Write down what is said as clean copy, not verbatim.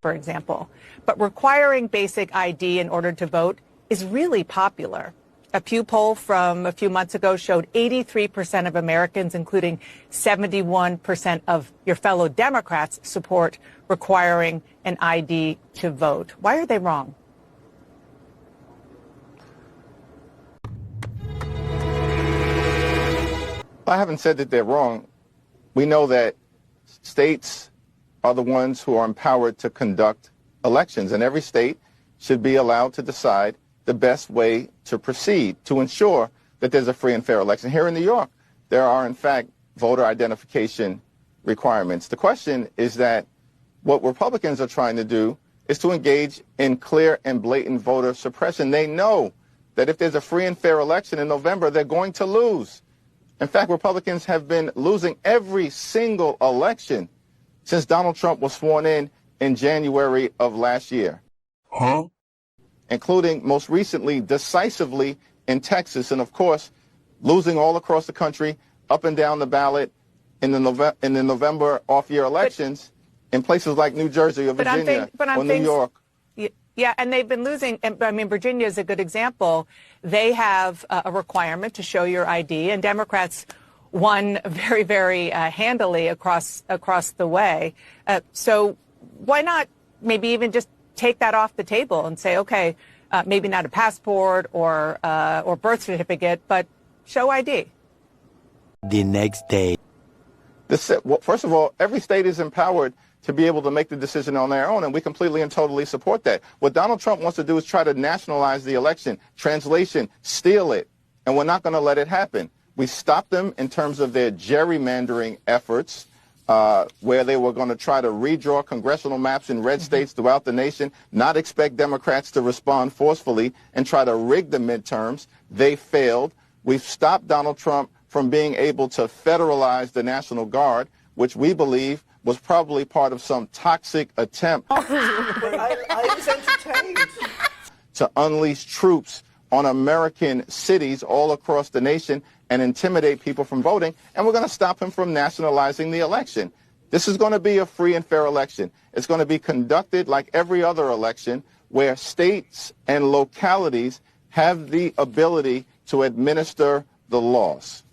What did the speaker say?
for example. But requiring basic ID in order to vote is really popular. A Pew poll from a few months ago showed 83% of Americans, including 71% of your fellow Democrats, support requiring an ID to vote. Why are they wrong? I haven't said that they're wrong. We know that states are the ones who are empowered to conduct elections, and every state should be allowed to decide the best way to proceed to ensure that there's a free and fair election. Here in New York, there are, in fact, voter identification requirements. The question is that what Republicans are trying to do is to engage in clear and blatant voter suppression. They know that if there's a free and fair election in November, they're going to lose. In fact, Republicans have been losing every single election since Donald Trump was sworn in January of last year. Including most recently decisively in Texas, and of course, losing all across the country, up and down the ballot in the November off-year elections in places like New Jersey or Virginia or New York. Yeah, and they've been losing. I mean, Virginia is a good example. They have a requirement to show your ID, and Democrats won very, very handily across the way. So why not maybe even just take that off the table and say, okay, maybe not a passport or birth certificate, but show ID. The next day. Well, first of all, every state is empowered to be able to make the decision on their own, and we completely and totally support that. What Donald Trump wants to do is try to nationalize the election. Translation, steal it, and we're not going to let it happen. We stopped them in terms of their gerrymandering efforts, where they were going to try to redraw congressional maps in red states throughout the nation, not expect Democrats to respond forcefully, and try to rig the midterms. They failed. We've stopped Donald Trump from being able to federalize the National Guard, which we believe was probably part of some toxic attempt I was entertained. to unleash troops on American cities all across the nation and intimidate people from voting, and we're going to stop him from nationalizing the election. This is going to be a free and fair election. It's going to be conducted like every other election, where states and localities have the ability to administer the laws.